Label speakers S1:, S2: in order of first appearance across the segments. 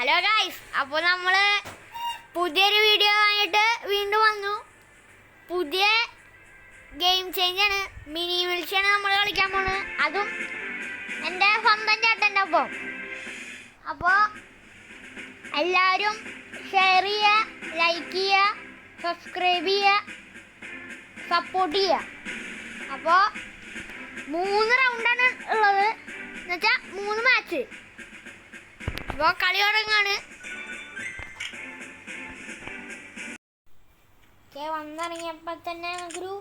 S1: Hello guys, അപ്പോൾ നമ്മൾ പുതിയൊരു വീഡിയോ ആയിട്ട് വീണ്ടും വന്നു. പുതിയ ഗെയിം ചേഞ്ചാണ്, മിനി മിൽസിയാണ് നമ്മൾ കളിക്കാൻ പോകുന്നത്. അതും എൻ്റെ സ്വന്തം ചേട്ടൻ്റെ ഒപ്പം. അപ്പോൾ എല്ലാവരും ഷെയർ ചെയ്യുക, ലൈക്ക് ചെയ്യുക, സബ്സ്ക്രൈബ് ചെയ്യുക, സപ്പോർട്ട് ചെയ്യുക. അപ്പോൾ 3 റൗണ്ടാണ് ഉള്ളത്, എന്നുവെച്ചാൽ 3 മാച്ച്. അപ്പോൾ കളി തുടങ്ങാണ്. വന്നിറങ്ങിയപ്പോൾ തന്നെ നമുക്കൊരു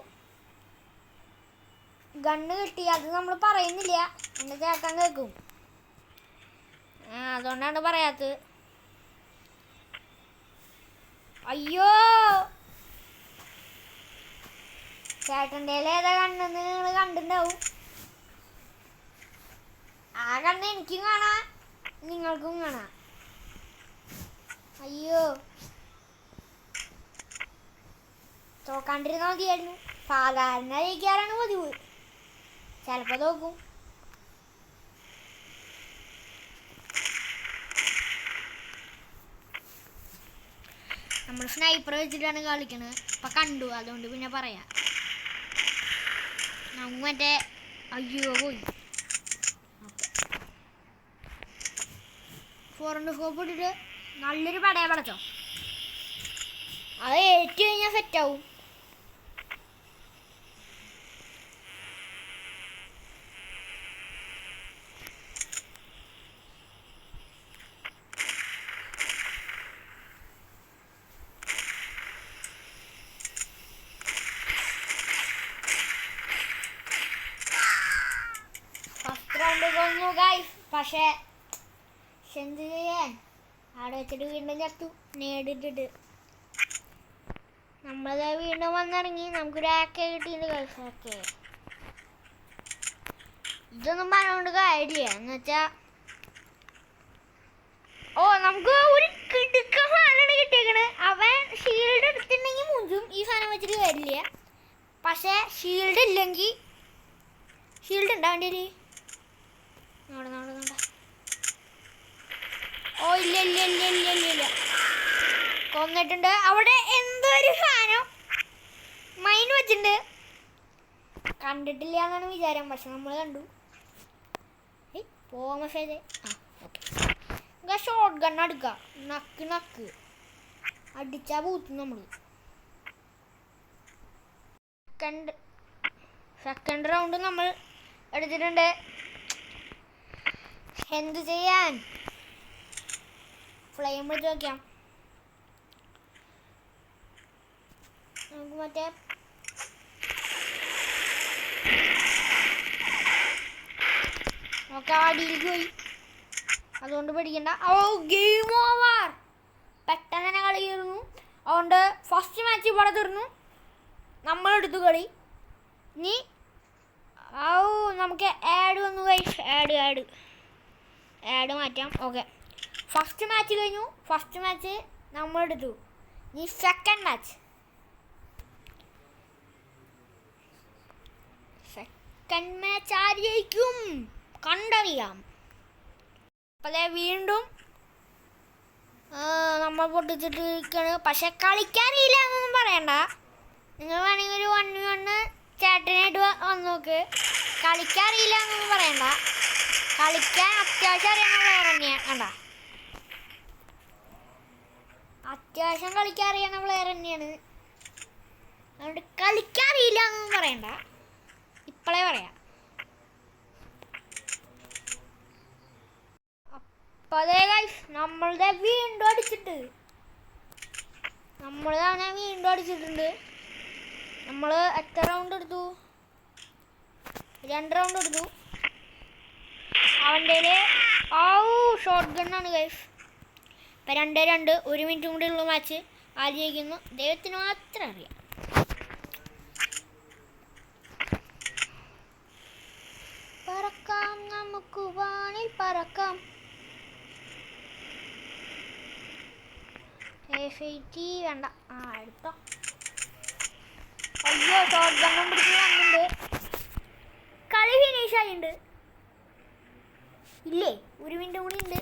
S1: ഗണ്ണ് കിട്ടി. അത് നമ്മൾ പറയുന്നില്ല, എൻ്റെ ചേട്ടൻ കേൾക്കും, അതുകൊണ്ടാണ് പറയാത്തത്. അയ്യോ, ചേട്ടൻ്റെ ഏതാ കണ്ണെന്ന് നിങ്ങൾ കണ്ടിട്ടുണ്ടാവും. ആ കണ്ണ് എനിക്കും കാണാം, നിങ്ങൾക്കും കാണാം. അയ്യോ, തോക്കാണ്ടിരുന്നാൽ മതിയായിരുന്നു. സാധാരണ ജയിക്കാറാണ് പതിവ്, ചിലപ്പോൾ തോക്കും. നമ്മൾ സ്നൈപ്പർ വെച്ചിട്ടാണ് കളിക്കണത്. ഇപ്പം കണ്ടു, അതുകൊണ്ട് പിന്നെ പറയാം. നമുക്ക് മറ്റേ അയ്യോ പോയി 4 സ്കോപ്പ് ഇട്ടിട്ട് നല്ലൊരു പടയെ പടച്ചോ. അത് ഏറ്റു കഴിഞ്ഞാൽ സെറ്റാവും. ഫസ്റ്റ് റൗണ്ട് കൊന്നു ഗൈസ്. പക്ഷേ എന്ത് ചെയ്യാൻ, അവിടെ വെച്ചിട്ട് വീണ്ടും ചത്തു നേടിട്ടിട്ട്. നമ്മളത് വീണ്ടും വന്നിറങ്ങി. നമുക്കൊരു ആക്കെ കിട്ടിയില്ല ഗൈസ്. ആക്കെ ഇതൊന്നും പറഞ്ഞുകൊണ്ട് കാര്യമില്ല. എന്ന് വെച്ചാൽ നമുക്ക് ഒരു കിടുക്ക സാധനമാണ് കിട്ടിയേക്കണ്. അവൻ ഷീൽഡ് എടുത്തിട്ടുണ്ടെങ്കിൽ മുഞ്ചും. ഈ സാധനം വെച്ചിട്ട് കാര്യമില്ല. പക്ഷേ ഷീൽഡ് ഇല്ലെങ്കിൽ, ഷീൽഡ് ഉണ്ടാവേണ്ടി നോടെ ഇല്ല ഇല്ല ഇല്ല ഇല്ല ഇല്ല ഇല്ല കൊന്നിട്ടുണ്ട്. അവിടെ എന്തൊരു സാധനം മൈൻ വെച്ചിട്ടുണ്ട്. കണ്ടിട്ടില്ല എന്നാണ് വിചാരം, പക്ഷെ നമ്മൾ കണ്ടു. പോവാൻ മെസ്സേജ്. ഓക്കെ, ഷോർട്ട് ഗൺ എടുക്കുക. നക്ക് അടിച്ചാ പൂത്തും നമ്മൾ. സെക്കൻഡ് റൗണ്ട് നമ്മൾ എടുത്തിട്ടുണ്ട്. എന്ത് ചെയ്യാൻ, ഫ്ലെയിം എടുത്ത് നോക്കാം. നമുക്ക് മറ്റേ അടിയിലേക്ക് പോയി, അതുകൊണ്ട് പേടിക്കണ്ട. Game over. പെട്ടെന്ന് തന്നെ കളി തീർന്നു. അതുകൊണ്ട് ഫസ്റ്റ് മാച്ച് ഇവിടെ തീർന്നു. നമ്മളെടുത്തു കളി. ഇനി നമുക്ക് ആഡ് വന്നു ഗൈസ്. ആഡ് മാറ്റാം. ഓക്കെ, ഫസ്റ്റ് മാച്ച് കഴിഞ്ഞു. ഫസ്റ്റ് മാച്ച് നമ്മളെടുത്തു. ഇനി സെക്കൻഡ് മാച്ച്. സെക്കൻഡ് മാച്ച് ആര് ജയിക്കും കണ്ടറിയാം. അപ്പോൾ വീണ്ടും നമ്മൾ പൊട്ടിച്ചിട്ടിരിക്കുകയാണ്. പക്ഷെ കളിക്കാറില്ല എന്നൊന്നും പറയണ്ട. നിങ്ങൾ വേണമെങ്കിൽ ഒരു 1v1 ചേട്ടനായിട്ട് വന്ന് നോക്ക്. കളിക്കാറില്ല എന്നൊന്നും പറയണ്ട. കളിക്കാൻ അത്യാവശ്യം അറിയാവുന്ന പ്ലെയർ തന്നെയാണ്. കണ്ട, അത്യാവശ്യം കളിക്കാൻ അറിയാവുന്ന പ്ലെയർ തന്നെയാണ്. അതുകൊണ്ട് കളിക്കാറില്ല എന്നൊന്നും പറയണ്ട, ഇപ്പോഴേ പറയാം. അപ്പം അതേ ഗൈസ്, നമ്മളുടെ വീണ്ടും അടിച്ചിട്ടുണ്ട്. നമ്മൾ എത്ര റൗണ്ട് എടുത്തു? 2 റൗണ്ട് എടുത്തു. അവൻ്റെ ഷോർട്ട് ഗണ്ണാണ് ഗൈസ്. ഇപ്പം 2-2, 1 മിനിറ്റും കൂടി ഉള്ള മാച്ച്. ആര് ജയിക്കുന്നു ദൈവത്തിന് മാത്രം അറിയാം. പറക്കാം, നമുക്ക് വാനിൽ പറക്കാം. വേണ്ട, എടുത്തോ. അയ്യോ, ഷോർട്ട് ഗണ്ണും പിടിച്ച് വന്നിട്ടുണ്ട്. കളി ഫിനിഷ് ആയിട്ടുണ്ട്. ഇല്ലേ, 1 മിനിറ്റ് കൂടി ഉണ്ട്.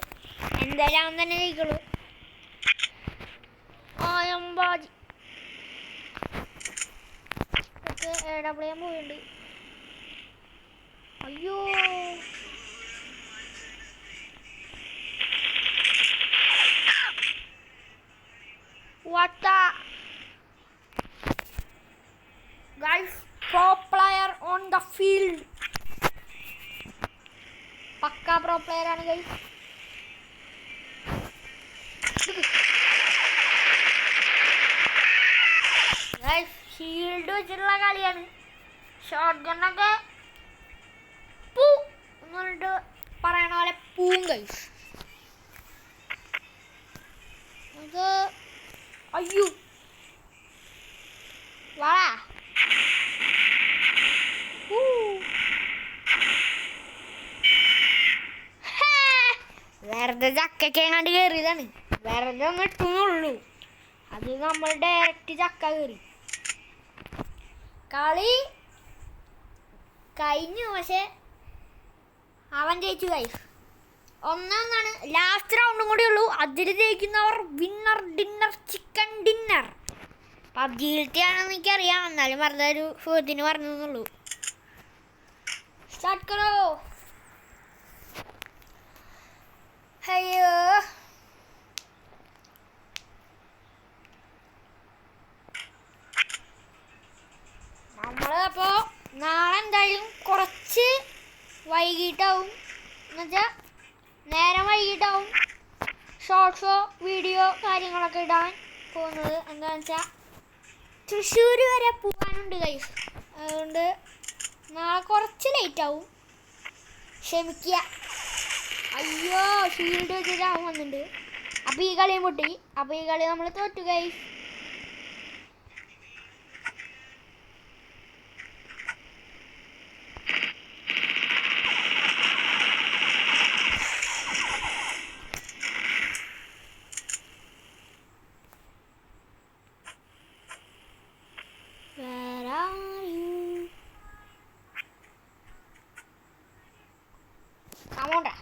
S1: എന്തായാലും അവൻ തന്നെ ജയിക്കുള്ളൂ. ആയമ്പാജി AWM പോയിട്ടുണ്ട്. അയ്യോ what the guys, pro player on the field. പക്കാ പ്രോ പ്ലെയർ ആണ് ഗൈസ്. ഗൈസ് ഷീൽഡ് വെച്ചിട്ടുള്ള കളിയാണ്. ഷോട്ട് ഗണ്ണൊക്കെ പൂ എന്നിട്ട് പറയണ പോലെ പൂവും ഗൈസ്. ഇത് അയ്യോ വാ വെറുതെ ചക്കൊക്കെ എങ്ങാണ്ട് കയറിയതാണ്. വെറുതെ ഒന്ന് ഇട്ടുന്നുള്ളൂ. അത് നമ്മൾ ഡയറക്റ്റ് ചക്ക കയറി. കളി കഴിഞ്ഞു. പക്ഷെ അവൻ ജയിച്ചു ഗൈസ്. 1-1. ലാസ്റ്റ് റൗണ്ടും കൂടി ഉള്ളൂ. അതിൽ ജയിക്കുന്നവർ വിന്നർ ഡിന്നർ ചിക്കൻ ഡിന്നർ. പബ്ജിയിലത്തെ ആണെന്ന് എനിക്കറിയാം. എന്നാലും വെറുതെ ഒരു സുഖത്തിന് പറഞ്ഞു എന്നുള്ളൂ. സ്റ്റാർട്ട് കറോ. അയ്യോ നമ്മൾ അപ്പോൾ നാളെ എന്തായാലും കുറച്ച് വൈകിട്ടാവും. എന്നുവെച്ചാൽ നേരം വൈകിട്ടാവും ഷോർട്സോ വീഡിയോ കാര്യങ്ങളൊക്കെ ഇടാൻ പോകുന്നത്. എന്താണെന്ന് വെച്ചാൽ തൃശ്ശൂർ വരെ പോകാനുണ്ട് ഗൈസ്. അതുകൊണ്ട് നാളെ കുറച്ച് ലേറ്റ് ആവും, ക്ഷമിക്കുക. അയ്യോ ഷീൽഡ് വെച്ചിട്ട് അവൻ വന്നിട്ടുണ്ട്. അപ്പോൾ ഈ കളിയും പൊട്ടി. അപ്പോൾ ഈ കളി നമ്മൾ തോറ്റു ഗൈസ്. Amora.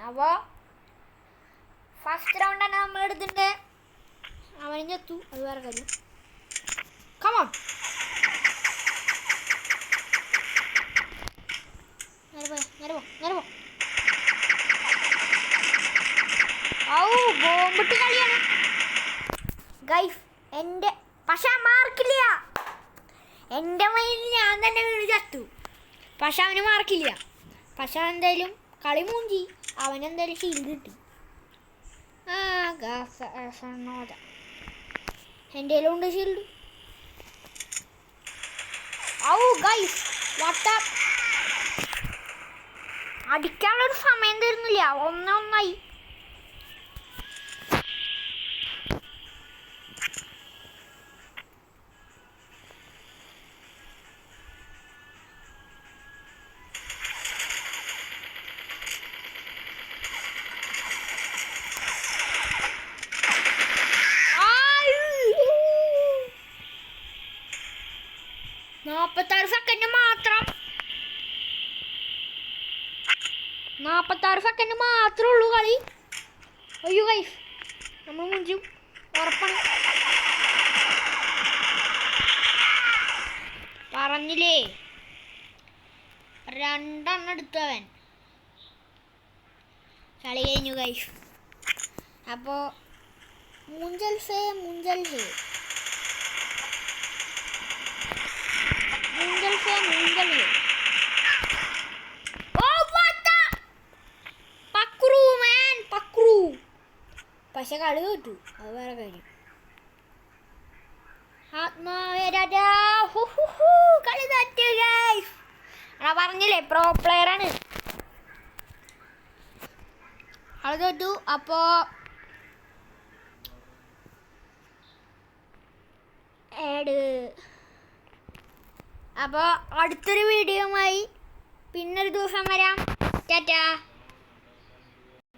S1: അപ്പോൾ ഫസ്റ്റ് റൗണ്ടാണ് നമ്മൾ എടുത്തിട്ട് അവനും ചത്തു. അത് വേറെ കാര്യം. കമോൺ നേരെ പോ. ബോംബിട്ട് കളിയാണ് ഗൈസ്. എൻ്റെ പക്ഷെ മാർക്കില്ല. എൻ്റെ മൈൻഡിൽ ഞാൻ തന്നെ വീട് ചത്തു. പക്ഷെ അവന് മാർക്കില്ല. പക്ഷെ എന്തായാലും കളി മൂഞ്ചി. അവനെന്തായാലും ഷീൽഡ് കിട്ടി. എൻ്റെ ഉണ്ട് ഷീൽഡ്. ഗൈസ് വാട്ട്ആപ്പ് അടിക്കാനുള്ളൊരു സമയം തരുന്നില്ല. 1-1. സെക്കൻഡ് മാത്രമേ ഉള്ളൂ കളി. അയ്യോ ഗൈസ് നമ്മൾ മുഞ്ചും ഉറപ്പാണ്. പറഞ്ഞില്ലേ 2 എടുത്തവൻ. കളി കഴിഞ്ഞു ഗൈസ്. അപ്പോൾ മുഞ്ചൽ ഹേ പക്ഷെ കളി തോറ്റു. അത് വേറെ കാര്യം. കളി തോറ്റു ഗൈസ്. പറഞ്ഞില്ലേ പ്രോ പ്ലെയർ ആണ്. കളി തോറ്റു. അപ്പോൾ അടുത്തൊരു വീഡിയോയുമായി പിന്നൊരു ദിവസം വരാം. ടാറ്റാ.